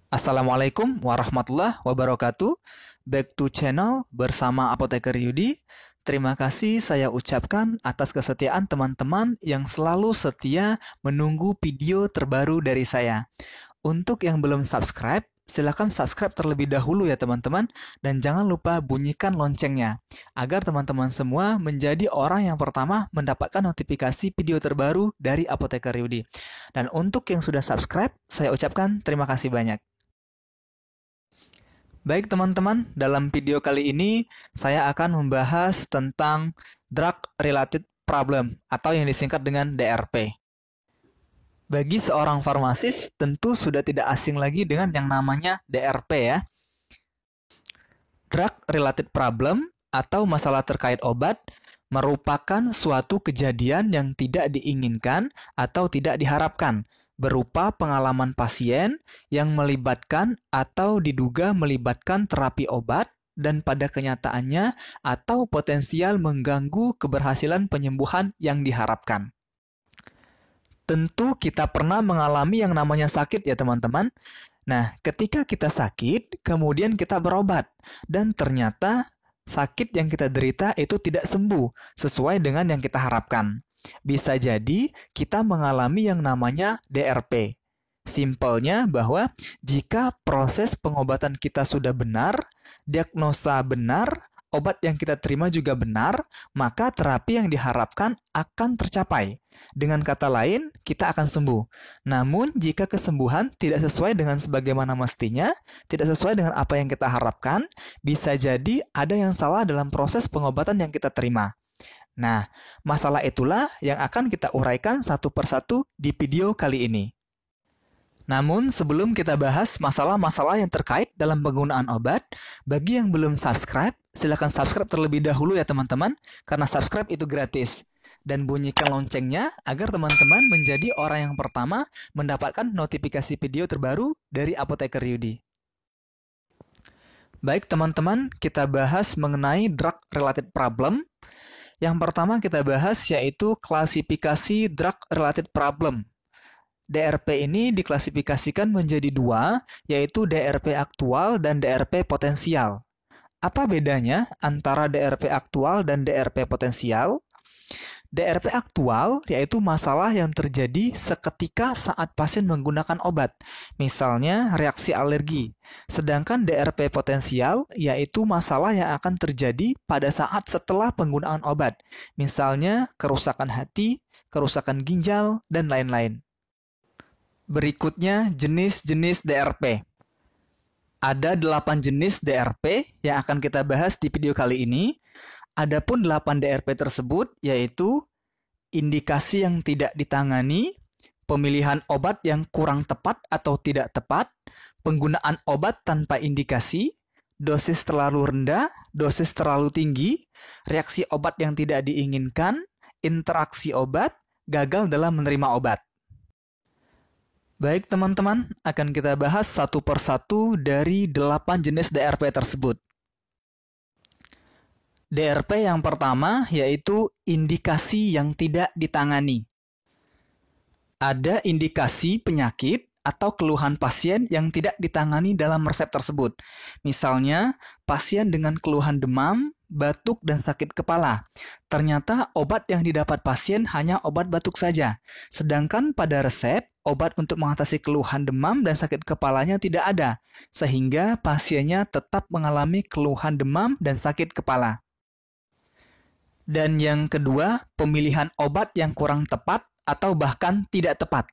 Assalamualaikum warahmatullahi wabarakatuh. Back to channel bersama Apoteker Yudi. Terima kasih saya ucapkan atas kesetiaan teman-teman yang selalu setia menunggu video terbaru dari saya. Untuk yang belum subscribe, silakan subscribe terlebih dahulu ya teman-teman, dan jangan lupa bunyikan loncengnya, agar teman-teman semua menjadi orang yang pertama mendapatkan notifikasi video terbaru dari Apoteker Yudi. Dan untuk yang sudah subscribe, saya ucapkan terima kasih banyak. Baik teman-teman, dalam video kali ini saya akan membahas tentang Drug Related Problem atau yang disingkat dengan DRP. Bagi seorang farmasis, tentu sudah tidak asing lagi dengan yang namanya DRP ya. Drug Related Problem atau masalah terkait obat merupakan suatu kejadian yang tidak diinginkan atau tidak diharapkan, berupa pengalaman pasien yang melibatkan atau diduga melibatkan terapi obat dan pada kenyataannya atau potensial mengganggu keberhasilan penyembuhan yang diharapkan. Tentu kita pernah mengalami yang namanya sakit ya teman-teman. Nah, ketika kita sakit, kemudian kita berobat, dan ternyata sakit yang kita derita itu tidak sembuh sesuai dengan yang kita harapkan. Bisa jadi kita mengalami yang namanya DRP. Simpelnya bahwa jika proses pengobatan kita sudah benar, diagnosa benar, obat yang kita terima juga benar, maka terapi yang diharapkan akan tercapai. Dengan kata lain, kita akan sembuh. Namun, jika kesembuhan tidak sesuai dengan sebagaimana mestinya, tidak sesuai dengan apa yang kita harapkan, bisa jadi ada yang salah dalam proses pengobatan yang kita terima. Nah, masalah itulah yang akan kita uraikan satu persatu di video kali ini. Namun, sebelum kita bahas masalah-masalah yang terkait dalam penggunaan obat, bagi yang belum subscribe, silakan subscribe terlebih dahulu ya teman-teman, karena subscribe itu gratis. Dan bunyikan loncengnya agar teman-teman menjadi orang yang pertama mendapatkan notifikasi video terbaru dari Apoteker Yudi. Baik teman-teman, kita bahas mengenai drug related problem. Yang pertama kita bahas yaitu klasifikasi drug related problem. DRP ini diklasifikasikan menjadi dua, yaitu DRP aktual dan DRP potensial. Apa bedanya antara DRP aktual dan DRP potensial? DRP aktual yaitu masalah yang terjadi seketika saat pasien menggunakan obat, misalnya reaksi alergi. Sedangkan DRP potensial yaitu masalah yang akan terjadi pada saat setelah penggunaan obat, misalnya kerusakan hati, kerusakan ginjal, dan lain-lain. Berikutnya jenis-jenis DRP. Ada 8 jenis DRP yang akan kita bahas di video kali ini. Adapun 8 DRP tersebut yaitu indikasi yang tidak ditangani, pemilihan obat yang kurang tepat atau tidak tepat, penggunaan obat tanpa indikasi, dosis terlalu rendah, dosis terlalu tinggi, reaksi obat yang tidak diinginkan, interaksi obat, gagal dalam menerima obat. Baik teman-teman, akan kita bahas satu persatu dari 8 jenis DRP tersebut. DRP yang pertama yaitu indikasi yang tidak ditangani. Ada indikasi penyakit atau keluhan pasien yang tidak ditangani dalam resep tersebut. Misalnya, pasien dengan keluhan demam, batuk, dan sakit kepala. Ternyata obat yang didapat pasien hanya obat batuk saja. Sedangkan pada resep, obat untuk mengatasi keluhan demam dan sakit kepalanya tidak ada. Sehingga pasiennya tetap mengalami keluhan demam dan sakit kepala. Dan yang kedua, pemilihan obat yang kurang tepat atau bahkan tidak tepat.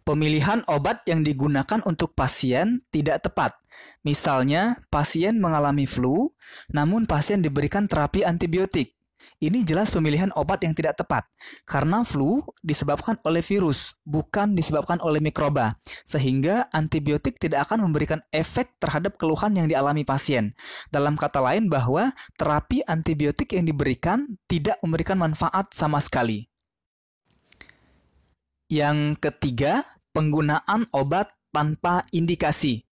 Pemilihan obat yang digunakan untuk pasien tidak tepat. Misalnya, pasien mengalami flu, namun pasien diberikan terapi antibiotik. Ini jelas pemilihan obat yang tidak tepat, karena flu disebabkan oleh virus, bukan disebabkan oleh mikroba, sehingga antibiotik tidak akan memberikan efek terhadap keluhan yang dialami pasien. Dalam kata lain bahwa terapi antibiotik yang diberikan tidak memberikan manfaat sama sekali. Yang ketiga, penggunaan obat tanpa indikasi.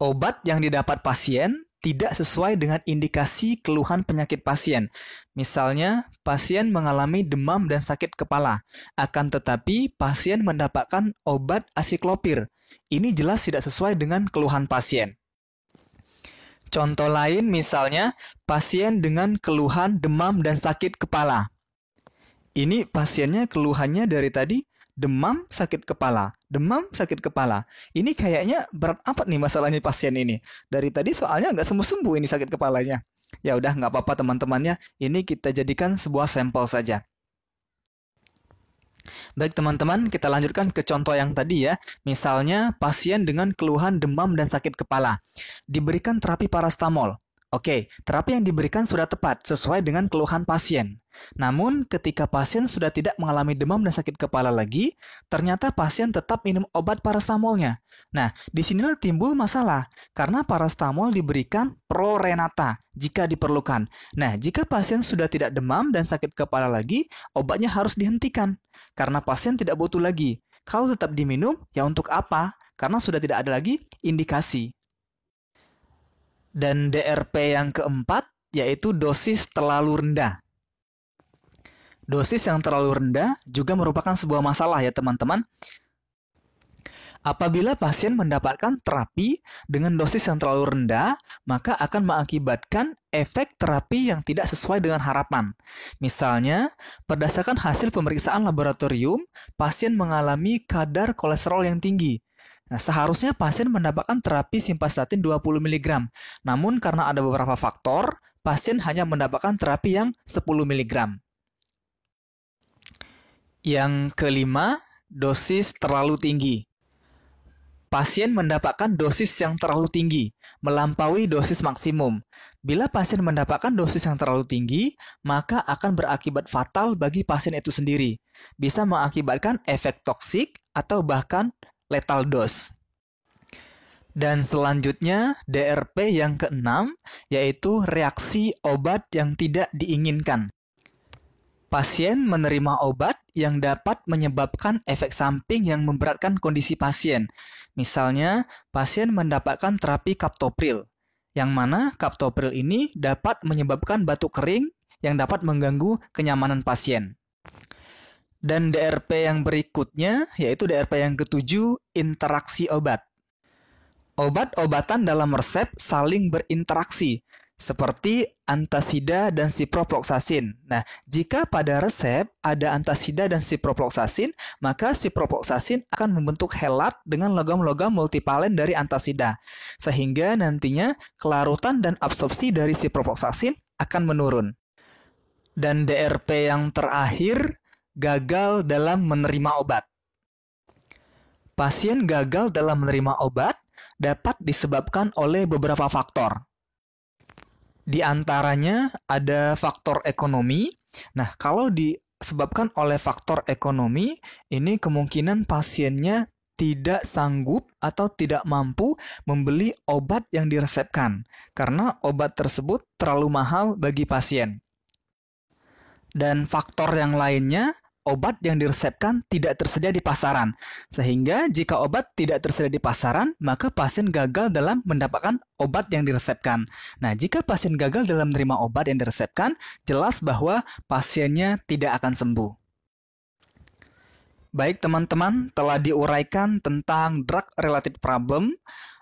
Obat yang didapat pasien tidak sesuai dengan indikasi keluhan penyakit pasien. Misalnya, pasien mengalami demam dan sakit kepala, akan tetapi pasien mendapatkan obat asiklopir. Ini jelas tidak sesuai dengan keluhan pasien. Contoh lain misalnya, pasien dengan keluhan demam dan sakit kepala. Ini pasiennya keluhannya dari tadi demam, sakit kepala. Demam, sakit kepala. Ini kayaknya berat amat nih masalahnya pasien ini. Dari tadi soalnya nggak sembuh-sembuh ini sakit kepalanya. Ya udah nggak apa-apa teman-temannya. Ini kita jadikan sebuah sampel saja. Baik teman-teman, kita lanjutkan ke contoh yang tadi ya. Misalnya pasien dengan keluhan demam dan sakit kepala. Diberikan terapi parastamol. Oke, terapi yang diberikan sudah tepat, sesuai dengan keluhan pasien. Namun, ketika pasien sudah tidak mengalami demam dan sakit kepala lagi, ternyata pasien tetap minum obat parastamolnya. Nah, disinilah timbul masalah, karena parastamol diberikan pro renata jika diperlukan. Nah, jika pasien sudah tidak demam dan sakit kepala lagi, obatnya harus dihentikan, karena pasien tidak butuh lagi. Kalau tetap diminum, ya untuk apa? Karena sudah tidak ada lagi indikasi. Dan DRP yang keempat, yaitu dosis terlalu rendah. Dosis yang terlalu rendah juga merupakan sebuah masalah ya teman-teman. Apabila pasien mendapatkan terapi dengan dosis yang terlalu rendah, maka akan mengakibatkan efek terapi yang tidak sesuai dengan harapan. Misalnya, berdasarkan hasil pemeriksaan laboratorium, pasien mengalami kadar kolesterol yang tinggi. Nah, seharusnya pasien mendapatkan terapi simvastatin 20 mg. Namun karena ada beberapa faktor, pasien hanya mendapatkan terapi yang 10 mg. Yang kelima, dosis terlalu tinggi. Pasien mendapatkan dosis yang terlalu tinggi, melampaui dosis maksimum. Bila pasien mendapatkan dosis yang terlalu tinggi, maka akan berakibat fatal bagi pasien itu sendiri. Bisa mengakibatkan efek toksik atau bahkan lethal dose. Dan selanjutnya, DRP yang keenam, yaitu reaksi obat yang tidak diinginkan. Pasien menerima obat yang dapat menyebabkan efek samping yang memberatkan kondisi pasien. Misalnya, pasien mendapatkan terapi kaptopril, yang mana kaptopril ini dapat menyebabkan batuk kering yang dapat mengganggu kenyamanan pasien. Dan DRP yang berikutnya, yaitu DRP yang ketujuh, interaksi obat. Obat-obatan dalam resep saling berinteraksi, seperti antasida dan ciprofloxacin. Nah, jika pada resep ada antasida dan ciprofloxacin, maka ciprofloxacin akan membentuk helat dengan logam-logam multivalen dari antasida, sehingga nantinya kelarutan dan absorpsi dari ciprofloxacin akan menurun. Dan DRP yang terakhir, gagal dalam menerima obat. Pasien gagal dalam menerima obat dapat disebabkan oleh beberapa faktor. Di antaranya ada faktor ekonomi. Nah, kalau disebabkan oleh faktor ekonomi, ini kemungkinan pasiennya tidak sanggup atau tidak mampu membeli obat yang diresepkan, karena obat tersebut terlalu mahal bagi pasien. Dan faktor yang lainnya, obat yang diresepkan tidak tersedia di pasaran. Sehingga jika obat tidak tersedia di pasaran, maka pasien gagal dalam mendapatkan obat yang diresepkan. Nah, jika pasien gagal dalam menerima obat yang diresepkan, jelas bahwa pasiennya tidak akan sembuh. Baik teman-teman, telah diuraikan tentang drug-related problem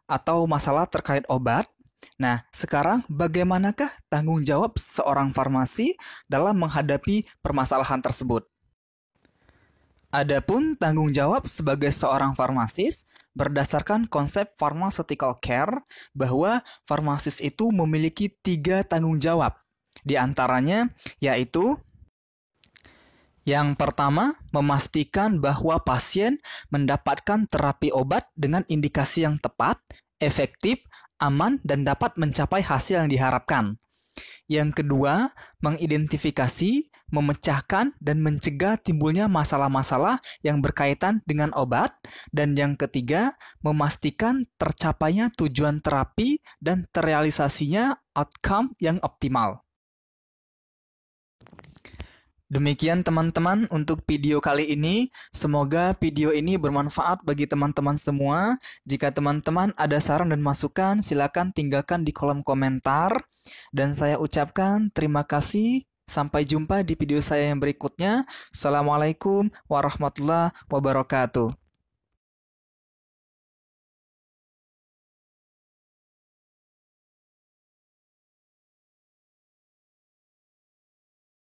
atau masalah terkait obat. Nah, sekarang bagaimanakah tanggung jawab seorang farmasi dalam menghadapi permasalahan tersebut? Adapun tanggung jawab sebagai seorang farmasis berdasarkan konsep pharmaceutical care bahwa farmasis itu memiliki 3 tanggung jawab. Di antaranya yaitu yang pertama, memastikan bahwa pasien mendapatkan terapi obat dengan indikasi yang tepat, efektif, aman, dan dapat mencapai hasil yang diharapkan. Yang kedua, mengidentifikasi, memecahkan, dan mencegah timbulnya masalah-masalah yang berkaitan dengan obat. Dan yang ketiga, memastikan tercapainya tujuan terapi dan terrealisasinya outcome yang optimal. Demikian teman-teman untuk video kali ini. Semoga video ini bermanfaat bagi teman-teman semua. Jika teman-teman ada saran dan masukan, silakan tinggalkan di kolom komentar. Dan saya ucapkan terima kasih. Sampai jumpa di video saya yang berikutnya. Assalamualaikum warahmatullahi wabarakatuh.